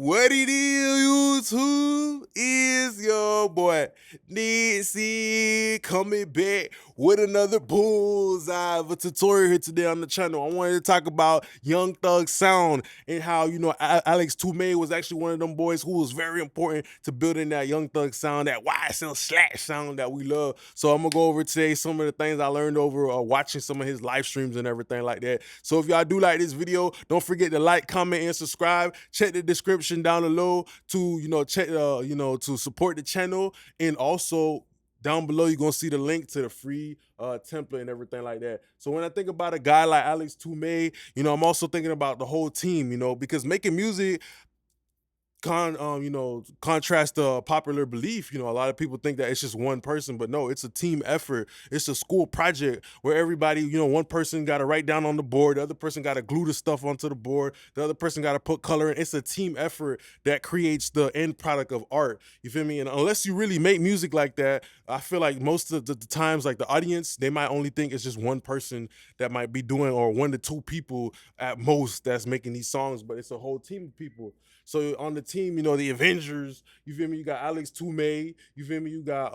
What it is, YouTube? Is your boy Nipsey coming back with another bullseye of a tutorial here today on the channel. I wanted to talk about Young Thug sound and how, Alex Tumay was actually one of them boys who was very important to building that Young Thug sound, that YSL slash sound that we love. So I'm gonna go over today some of the things I learned over watching some of his live streams and everything like that. So if y'all do like this video, don't forget to like, comment, and subscribe. Check the description down below to check to support the channel, and also down below you're gonna see the link to the free template and everything like that. So when I think about a guy like Alex Tumay, I'm also thinking about the whole team, because making music contrast the popular belief. A lot of people think that it's just one person, but no, it's a team effort. It's a school project where everybody, one person got to write down on the board, the other person got to glue the stuff onto the board, the other person got to put color in. It's a team effort that creates the end product of art. You feel me? And unless you really make music like that, I feel like most of the times, like the audience, they might only think it's just one person that might be doing, or one to two people at most that's making these songs, but it's a whole team of people. So on the team, the Avengers, you feel me? You got Alex Tumay, you feel me? You got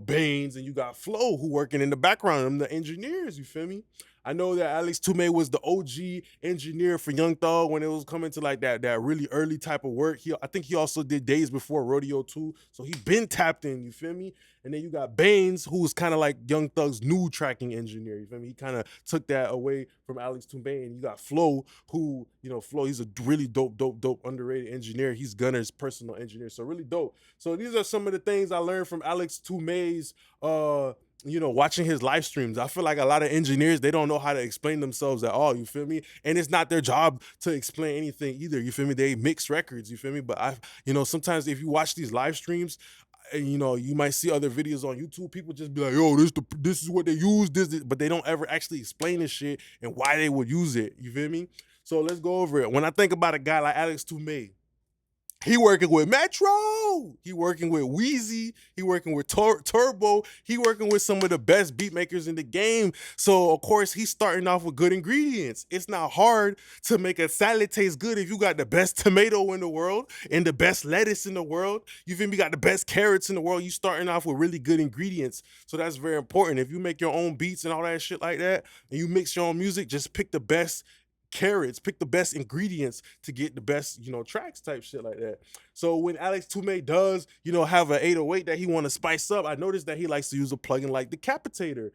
Baines, and you got Flo who working in the background, them the engineers, you feel me? I know that Alex Tumay was the OG engineer for Young Thug when it was coming to like that really early type of work. I think he also did Days Before Rodeo too, so he been tapped in, you feel me? And then you got Baines, who was kind of like Young Thug's new tracking engineer, you feel me? He kind of took that away from Alex Tumay. And you got Flo, who, Flo, he's a really dope, underrated engineer. He's Gunner's personal engineer, so really dope. So these are some of the things I learned from Alex Tumay's watching his live streams. I feel like a lot of engineers, they don't know how to explain themselves at all, you feel me? And it's not their job to explain anything either, you feel me? They mix records, you feel me? But sometimes if you watch these live streams, and you might see other videos on YouTube, people just be like, yo, this is what they use, this, but they don't ever actually explain this shit and why they would use it, you feel me? So let's go over it. When I think about a guy like Alex Tumay, he working with Metro, he working with Wheezy, he working with Turbo, he working with some of the best beat makers in the game. So of course he's starting off with good ingredients. It's not hard to make a salad taste good if you got the best tomato in the world and the best lettuce in the world. You feel me? You got the best carrots in the world. You starting off with really good ingredients. So that's very important. If you make your own beats and all that shit like that, and you mix your own music, just pick the best carrots, pick the best ingredients to get the best, tracks type shit like that. So when Alex Tumay does, have an 808 that he want to spice up, I noticed that he likes to use a plugin like Decapitator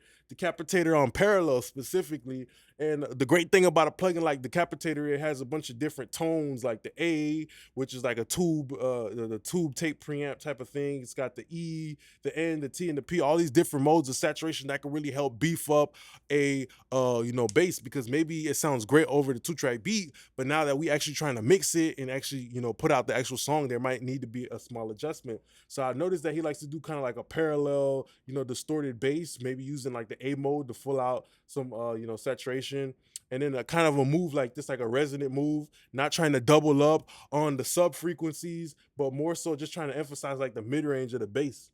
on Parallel specifically. And the great thing about a plugin like Decapitator, it has a bunch of different tones, like the A, which is like a tube, the tube tape preamp type of thing. It's got the E, the N, the T, and the P, all these different modes of saturation that can really help beef up a bass, because maybe it sounds great over the 2-track beat, but now that we actually trying to mix it and actually put out the actual song, there might need to be a small adjustment. So I noticed that he likes to do kind of like a parallel, distorted bass, maybe using like the A mode to full out some saturation, and then a kind of a move like this, like a resonant move, not trying to double up on the sub frequencies, but more so just trying to emphasize like the mid-range of the bass.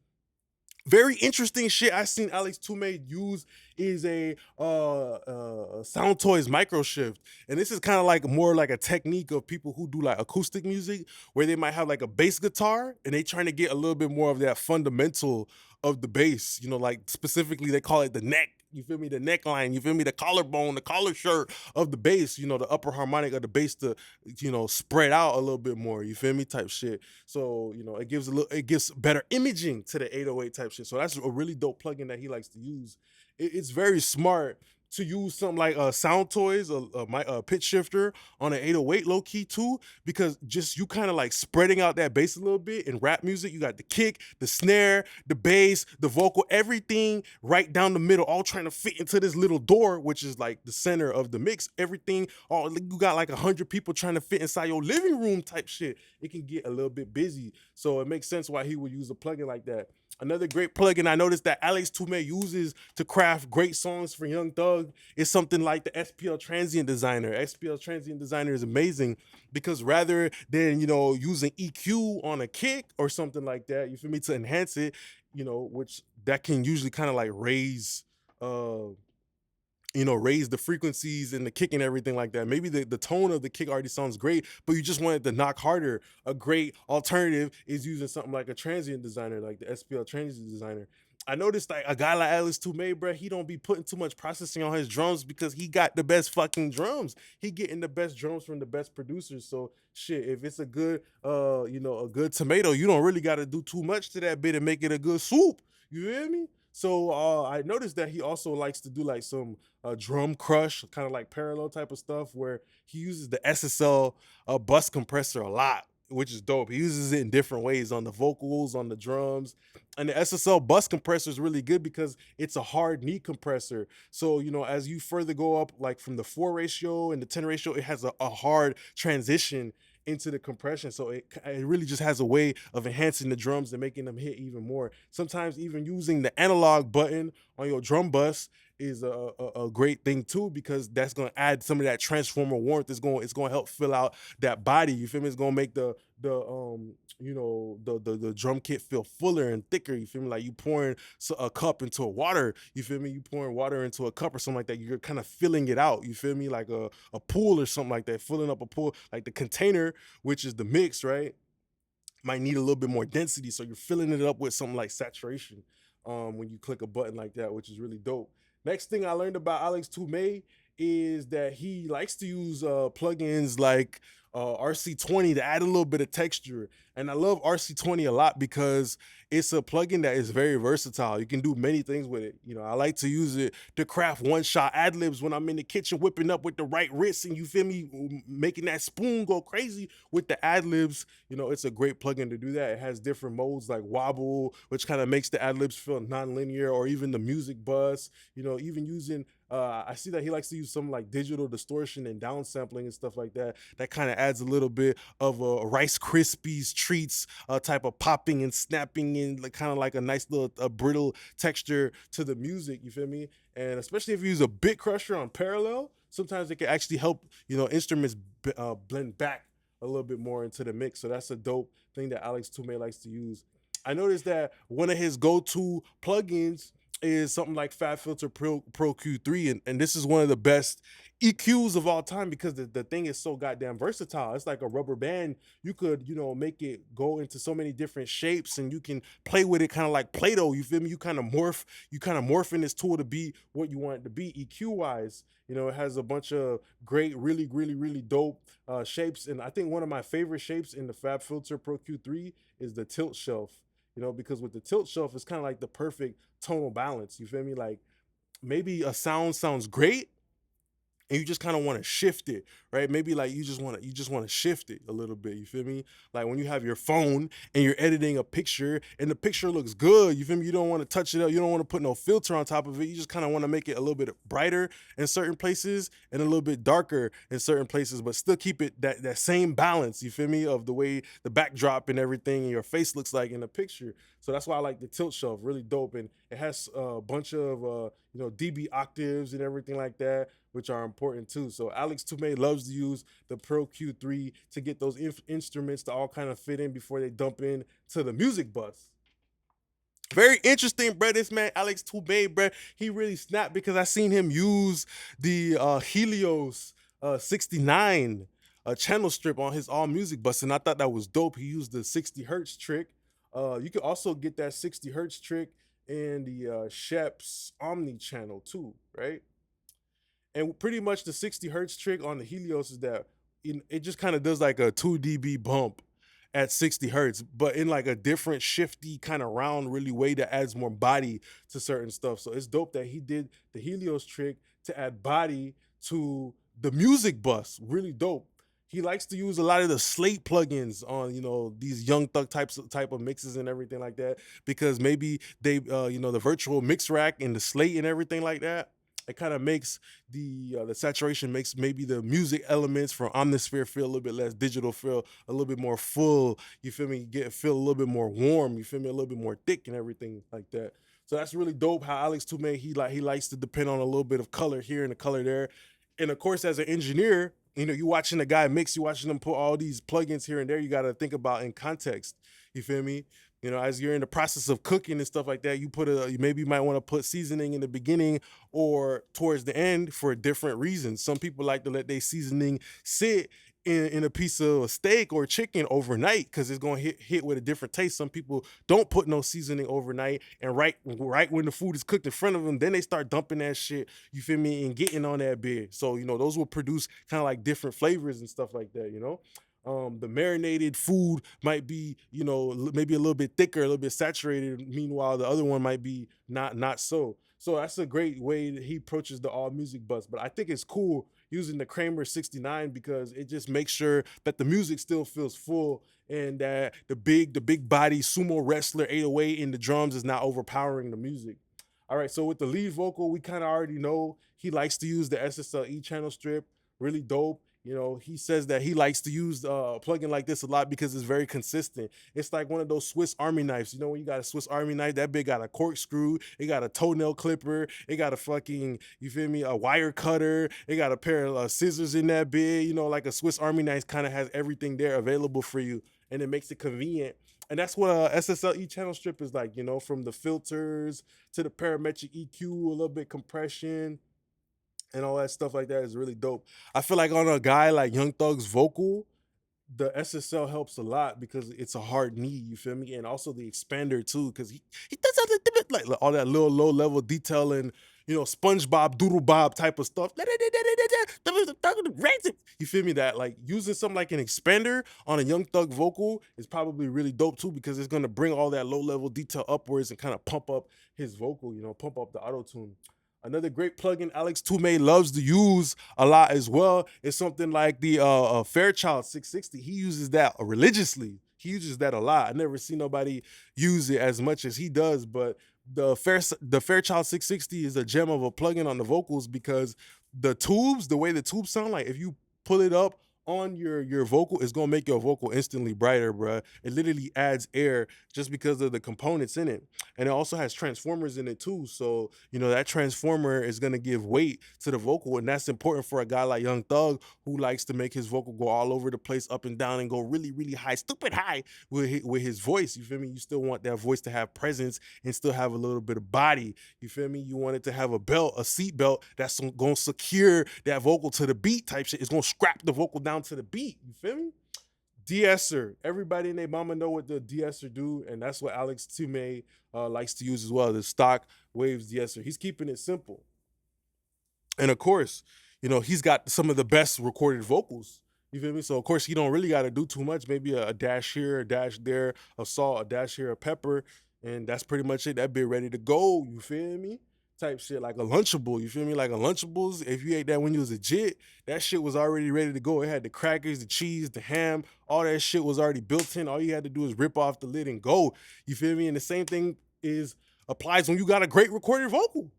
Very interesting shit I seen Alex Tumay use is a Sound Toys micro shift. And this is kind of like more like a technique of people who do like acoustic music, where they might have like a bass guitar and they trying to get a little bit more of that fundamental of the bass, like specifically they call it the neck. You feel me? The neckline, you feel me? The collarbone, the collar shirt of the bass, the upper harmonic of the bass to, spread out a little bit more, you feel me? Type shit. So, it gives better imaging to the 808 type shit. So that's a really dope plugin that he likes to use. It's very smart to use something like Sound Toys, a pitch shifter on an 808 low key too, because just you kind of like spreading out that bass a little bit. In rap music, you got the kick, the snare, the bass, the vocal, everything right down the middle, all trying to fit into this little door, which is like the center of the mix. Everything, you got like 100 people trying to fit inside your living room type shit. It can get a little bit busy. So it makes sense why he would use a plugin like that. Another great plugin I noticed that Alex Tumay uses to craft great songs for Young Thug is something like the SPL Transient Designer. SPL Transient Designer is amazing because rather than, using EQ on a kick or something like that, you feel me, to enhance it, which that can usually kind of like raise raise the frequencies and the kick and everything like that. Maybe the tone of the kick already sounds great, but you just want it to knock harder. A great alternative is using something like a transient designer, like the SPL transient designer. I noticed like a guy like Alex Tumay, bro, he don't be putting too much processing on his drums because he got the best fucking drums. He getting the best drums from the best producers. So shit, if it's a good a good tomato, you don't really gotta do too much to that bit and make it a good soup. You hear me? So I noticed that he also likes to do like some drum crush, kind of like parallel type of stuff, where he uses the SSL bus compressor a lot, which is dope. He uses it in different ways on the vocals, on the drums, and the SSL bus compressor is really good because it's a hard knee compressor. So as you further go up, like from the 4 ratio and the 10 ratio, it has a hard transition into the compression. So it really just has a way of enhancing the drums and making them hit even more. Sometimes even using the analog button on your drum bus is a great thing too, because that's going to add some of that transformer warmth. It's going to help fill out that body. You feel me? It's going to make the drum kit feel fuller and thicker. You feel me? Like you pouring a cup into a water. You feel me? You pouring water into a cup or something like that. You're kind of filling it out. You feel me? Like a pool or something like that. Filling up a pool, like the container, which is the mix, right? Might need a little bit more density, so you're filling it up with something like saturation when you click a button like that, which is really dope. Next thing I learned about Alex Tumay is that he likes to use plugins like RC20 to add a little bit of texture. And I love RC20 a lot because it's a plugin that is very versatile. You can do many things with it. I like to use it to craft one-shot ad-libs when I'm in the kitchen whipping up with the right wrist, and you feel me, making that spoon go crazy with the ad-libs. It's a great plugin to do that. It has different modes like wobble, which kind of makes the ad-libs feel non-linear, or even the music bus. Even using I see that he likes to use some like digital distortion and downsampling and stuff like that. That kind of adds a little bit of a Rice Krispies treats type of popping and snapping and like kind of like a nice little brittle texture to the music. You feel me? And especially if you use a bit crusher on parallel, sometimes it can actually help instruments blend back a little bit more into the mix. So that's a dope thing that Alex Tumay likes to use. I noticed that one of his go-to plugins is something like FabFilter Pro Q3, and this is one of the best EQs of all time because the thing is so goddamn versatile. It's like a rubber band. You could make it go into so many different shapes, and you can play with it kind of like Play-Doh. You feel me? You kind of morph in this tool to be what you want it to be EQ wise. It has a bunch of great, really, really, really dope shapes, and I think one of my favorite shapes in the FabFilter Pro Q3 is the tilt shelf. Because with the tilt shelf, it's kind of like the perfect tonal balance. You feel me? Like maybe a sound sounds great, and you just kind of want to shift it, right? Maybe like you just want to shift it a little bit. You feel me? Like when you have your phone and you're editing a picture and the picture looks good, you feel me? You don't want to touch it up. You don't want to put no filter on top of it. You just kind of want to make it a little bit brighter in certain places and a little bit darker in certain places, but still keep it that same balance. You feel me? Of the way the backdrop and everything and your face looks like in the picture. So that's why I like the tilt shelf. Really dope, and it has a bunch of dB octaves and everything like that, which are important too. So Alex Tumay loves to use the Pro Q3 to get those instruments to all kind of fit in before they dump in to the music bus. Very interesting, bro. This man, Alex Tumay, bro, he really snapped because I seen him use the Helios 69 channel strip on his all music bus, and I thought that was dope. He used the 60 hertz trick. You can also get that 60 hertz trick in the Shep's Omni channel too, right? And pretty much the 60 hertz trick on the Helios is that it just kind of does like a 2 dB bump at 60 hertz, but in like a different shifty kind of round really way that adds more body to certain stuff. So it's dope that he did the Helios trick to add body to the music bus. Really dope. He likes to use a lot of the Slate plugins on these Young Thug type of mixes and everything like that, because maybe they the virtual mix rack and the Slate and everything like that, it kind of makes the saturation, makes maybe the music elements from Omnisphere feel a little bit less digital, feel a little bit more full. You feel me? Feel a little bit more warm. You feel me? A little bit more thick and everything like that. So that's really dope. How Alex Tumay he likes to depend on a little bit of color here and a color there, and of course as an engineer, you watching the guy mix, you watching them put all these plugins here and there. You got to think about in context. You feel me? You know, as you're in the process of cooking and stuff like that, you put maybe you might want to put seasoning in the beginning or towards the end for different reasons. Some people like to let their seasoning sit in a piece of steak or chicken overnight because it's gonna hit with a different taste. Some people don't put no seasoning overnight, and right when the food is cooked in front of them, then they start dumping that shit. You feel me? And getting on that bed. So you know those will produce kind of like different flavors and stuff like that. You know. The marinated food might be, you know, maybe a little bit thicker, a little bit saturated. Meanwhile, the other one might be not so. So that's a great way that he approaches the all music bus. But I think it's cool using the Kramer 69 because it just makes sure that the music still feels full and that the big body sumo wrestler 808 in the drums is not overpowering the music. All right, so with the lead vocal, we kind of already know he likes to use the SSLE channel strip, really dope. You know, he says that he likes to use a plugin like this a lot because it's very consistent. It's like one of those Swiss Army knives. You know, when you got a Swiss Army knife, that bit got a corkscrew, it got a toenail clipper, it got a fucking, you feel me, a wire cutter, it got a pair of scissors in that bit. You know, like a Swiss Army knife kind of has everything there available for you, and it makes it convenient. And that's what a SSLE channel strip is like, you know, from the filters to the parametric EQ, a little bit compression, and all that stuff like that is really dope. I feel like on a guy like Young Thug's vocal, the SSL helps a lot because it's a hard knee, you feel me? And also the expander too, because he does all like all that little low level detail and you know, SpongeBob, Doodle Bob type of stuff. You feel me? That like using something like an expander on a Young Thug vocal is probably really dope too because it's gonna bring all that low level detail upwards and kind of pump up his vocal, you know, pump up the auto tune. Another great plugin Alex Tumay loves to use a lot as well is something like the Fairchild 660. He uses that religiously. He uses that a lot. I never see nobody use it as much as he does, but the Fairchild 660 is a gem of a plugin on the vocals because the tubes, the way the tubes sound, like if you pull it up on your vocal, it's gonna make your vocal instantly brighter, bruh. It literally adds air just because of the components in it. And it also has transformers in it too. So, you know, that transformer is gonna give weight to the vocal, and that's important for a guy like Young Thug who likes to make his vocal go all over the place, up and down, and go really, really high, stupid high with his voice. You feel me? You still want that voice to have presence and still have a little bit of body. You feel me? You want it to have a belt, a seat belt that's gonna secure that vocal to the beat type shit. It's gonna scrap the vocal down to the beat. You feel me? De-esser. Everybody and their mama know what the de-esser do, and that's what Alex Tumay likes to use as well, the stock waves de-esser. He's keeping it simple. And of course, you know, he's got some of the best recorded vocals. You feel me? So of course he don't really got to do too much. Maybe a dash here, a dash there, a salt, a dash here, a pepper, and that's pretty much it. That be ready to go. You feel me? Type shit like a Lunchable. You feel me? Like a Lunchables. If you ate that when you was a jit, that shit was already ready to go. It had the crackers, the cheese, the ham, all that shit was already built in. All you had to do is rip off the lid and go. You feel me? And the same thing is applies when you got a great recorded vocal.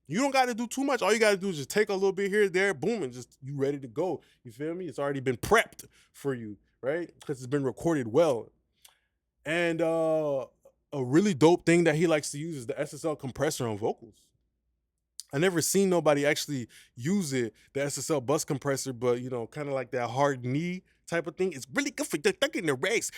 You don't got to do too much. All you got to do is just take a little bit here, there, boom, and just you ready to go. You feel me? It's already been prepped for you, right? Because it's been recorded well. And a really dope thing that he likes to use is the SSL compressor on vocals. I never seen nobody actually use it, the SSL bus compressor, but you know, kind of like that hard knee type of thing. It's really good for in the race.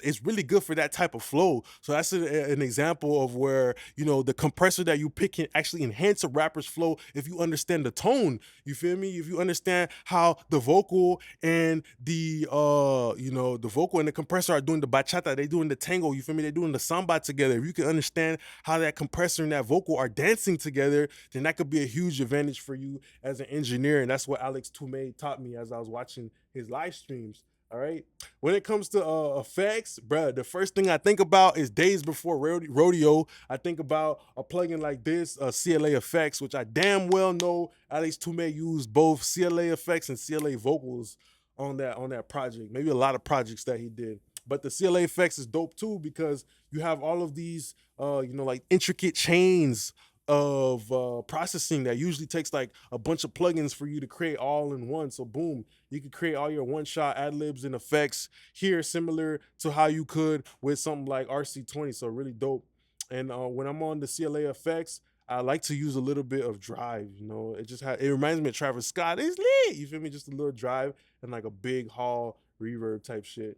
It's really good for that type of flow. So that's an example of where, you know, the compressor that you pick can actually enhance a rapper's flow if you understand the tone. You feel me? If you understand how the vocal and you know, the vocal and the compressor are doing the bachata, they doing the tango, you feel me? They're doing the samba together. If you can understand how that compressor and that vocal are dancing together, then that could be a huge advantage for you as an engineer. And that's what Alex Tumay taught me as I was watching his live streams. All right. When it comes to effects, bruh, the first thing I think about is Days Before Rodeo. I think about a plugin like this, CLA Effects, which I damn well know Alex Tumay used both CLA Effects and CLA vocals on that project. Maybe a lot of projects that he did. But the CLA Effects is dope too because you have all of these, you know, like intricate chains of processing that usually takes like a bunch of plugins for you to create all in one. So boom, you can create all your one-shot ad-libs and effects here, similar to how you could with something like RC20. So really dope. And when I'm on the CLA effects, I like to use a little bit of drive. You know, it reminds me of Travis Scott. It's lit. You feel me? Just a little drive and like a big hall reverb type shit.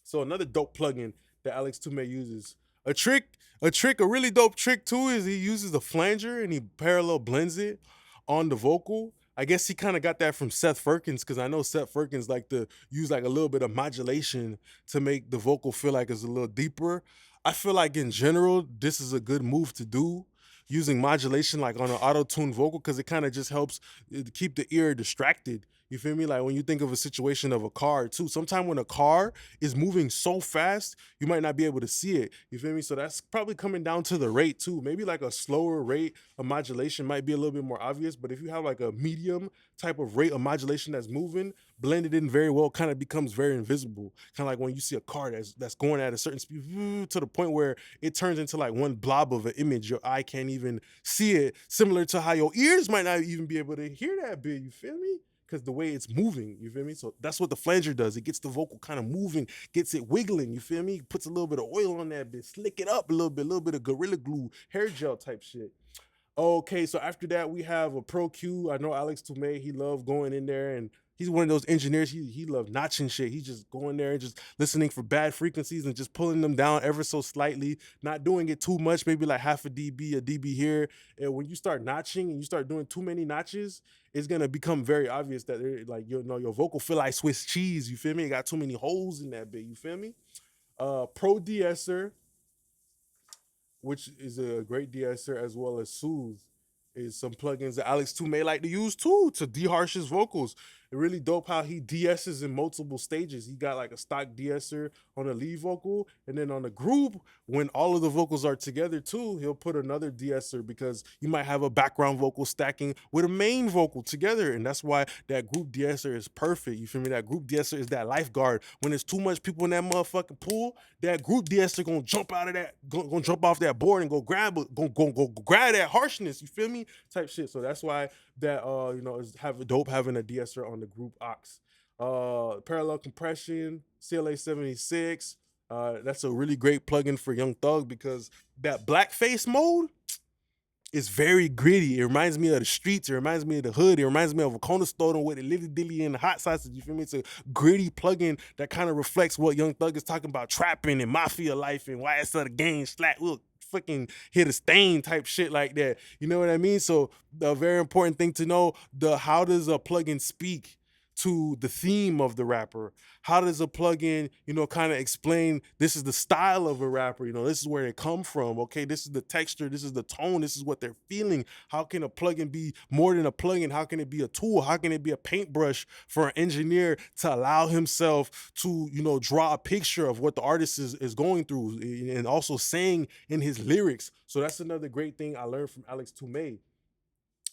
So another dope plugin that Alex Tumay uses. A trick, a really dope trick too is he uses the flanger and he parallel blends it on the vocal. I guess he kind of got that from Seth Firkins because I know Seth Firkins like to use like a little bit of modulation to make the vocal feel like it's a little deeper. I feel like in general, this is a good move to do using modulation like on an auto-tune vocal because it kind of just helps keep the ear distracted. You feel me? Like when you think of a situation of a car too. Sometimes when a car is moving so fast, you might not be able to see it. You feel me? So that's probably coming down to the rate too. Maybe like a slower rate of modulation might be a little bit more obvious, but if you have like a medium type of rate of modulation that's moving, blended in very well, kind of becomes very invisible. Kind of like when you see a car that's going at a certain speed to the point where it turns into like one blob of an image. Your eye can't even see it. Similar to how your ears might not even be able to hear that bit. You feel me? Because the way it's moving, you feel me? So that's what the flanger does. It gets the vocal kind of moving, gets it wiggling, you feel me? Puts a little bit of oil on that bit, slick it up a little bit of Gorilla Glue, hair gel type shit. Okay, so after that we have a Pro Q. I know Alex Tumay, he loved going in there and he's one of those engineers. He loved notching shit. He's just going there and just listening for bad frequencies and just pulling them down ever so slightly, not doing it too much, maybe like half a dB here. And when you start notching and you start doing too many notches, it's gonna become very obvious that like your vocal feel like Swiss cheese. You feel me? It got too many holes in that bit. You feel me? Pro de-esser, which is a great de-esser as well as Soothe, is some plugins that Alex 2 may like to use too to de-harsh his vocals. It really dope how he de-esses in multiple stages. He got like a stock de-esser on the lead vocal, and then on the group, when all of the vocals are together too, he'll put another de-esser because you might have a background vocal stacking with a main vocal together, and that's why that group de-esser is perfect. You feel me? That group de-esser is that lifeguard. When there's too much people in that motherfucking pool, that group de-esser gonna jump out of that, gonna jump off that board and go grab it, go grab that harshness. You feel me? Type shit. So that's why that is have a dope having a de-esser on the group aux. Parallel compression, CLA 76. That's a really great plugin for Young Thug because that blackface mode is very gritty. It reminds me of the streets. It reminds me of the hood. It reminds me of a corner store with the little dilly and the hot sausage. You feel me? It's a gritty plugin that kind of reflects what Young Thug is talking about, trapping and mafia life and why it's the gang slap. Look, fucking hit a stain type shit like that. You know what I mean? So the very important thing to know, the how does a plugin speak to the theme of the rapper? How does a plugin, kind of explain this is the style of a rapper? This is where they come from. Okay, this is the texture, this is the tone, this is what they're feeling. How can a plugin be more than a plugin? How can it be a tool? How can it be a paintbrush for an engineer to allow himself to, draw a picture of what the artist is going through and also saying in his lyrics? So that's another great thing I learned from Alex Tumay.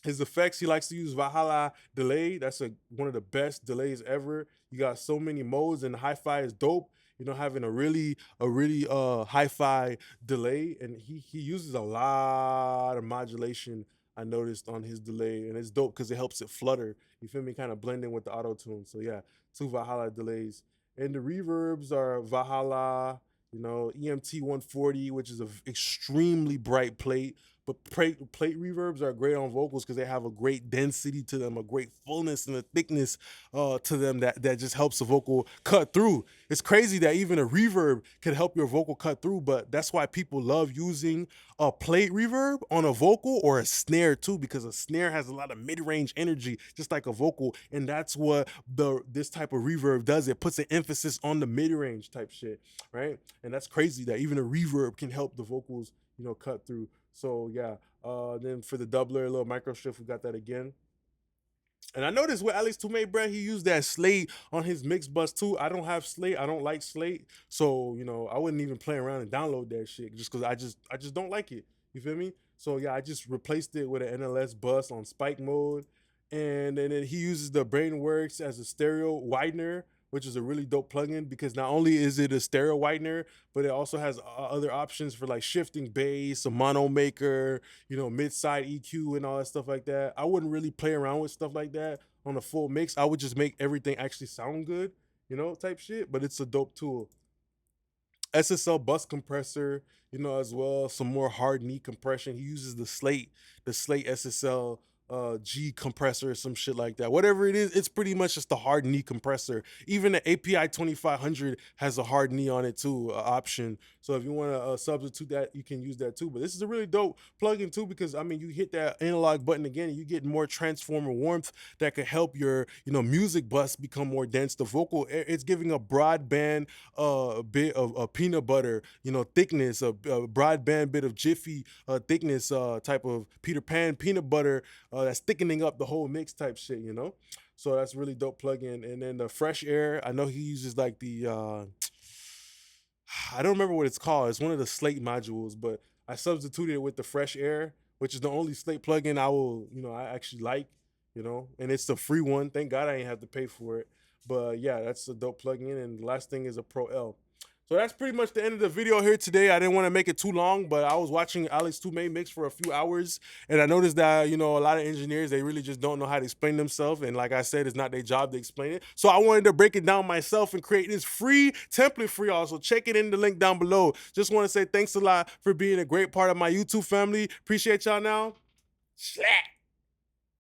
His effects, he likes to use Valhalla delay. That's one of the best delays ever. You got so many modes, and hi-fi is dope. Having a really hi-fi delay, and he uses a lot of modulation. I noticed on his delay, and it's dope because it helps it flutter. You feel me? Kind of blending with the auto tune. So yeah, two Valhalla delays, and the reverbs are Valhalla. EMT 140, which is an extremely bright plate. But plate reverbs are great on vocals because they have a great density to them, a great fullness and a thickness to them that just helps the vocal cut through. It's crazy that even a reverb can help your vocal cut through, but that's why people love using a plate reverb on a vocal or a snare too, because a snare has a lot of mid-range energy, just like a vocal, and that's what this type of reverb does. It puts an emphasis on the mid-range type shit, right? And that's crazy that even a reverb can help the vocals, cut through. So yeah, then for the doubler, a little micro shift, we got that again. And I noticed with Alex Tumay, bro, he used that Slate on his mix bus too. I don't have Slate. I don't like Slate. So, I wouldn't even play around and download that shit just because I just don't like it. You feel me? So yeah, I just replaced it with an NLS bus on spike mode. And then he uses the Brainworks as a stereo widener, which is a really dope plugin because not only is it a stereo widener, but it also has other options for like shifting bass, a mono maker, mid-side EQ and all that stuff like that. I wouldn't really play around with stuff like that on a full mix. I would just make everything actually sound good, type shit, but it's a dope tool. SSL bus compressor, as well, some more hard knee compression. He uses the Slate SSL G compressor or some shit like that. Whatever it is, it's pretty much just a hard knee compressor. Even the API 2500 has a hard knee on it too, option. So if you want to substitute that, you can use that too. But this is a really dope plugin too, because I mean, you hit that analog button again, and you get more transformer warmth that could help your, you know, music bus become more dense. The vocal, it's giving a broadband bit of peanut butter, you know, thickness, a broadband bit of Jiffy thickness, type of Peter Pan peanut butter, that's thickening up the whole mix type shit, you know. So that's really dope plugin. And then the Fresh Air, I know he uses like the I don't remember what it's called. It's one of the Slate modules, but I substituted it with the Fresh Air, which is the only Slate plugin I will, you know, I actually like, you know, and it's the free one. Thank God I ain't have to pay for it. But yeah, that's a dope plugin. And the last thing is a Pro L. So that's pretty much the end of the video here today. I didn't want to make it too long, but I was watching Alex Tumay mix for a few hours, and I noticed that, you know, a lot of engineers, they really just don't know how to explain themselves. And like I said, it's not their job to explain it. So I wanted to break it down myself and create this free template for y'all. So check it in the link down below. Just want to say thanks a lot for being a great part of my YouTube family. Appreciate y'all now. Slack.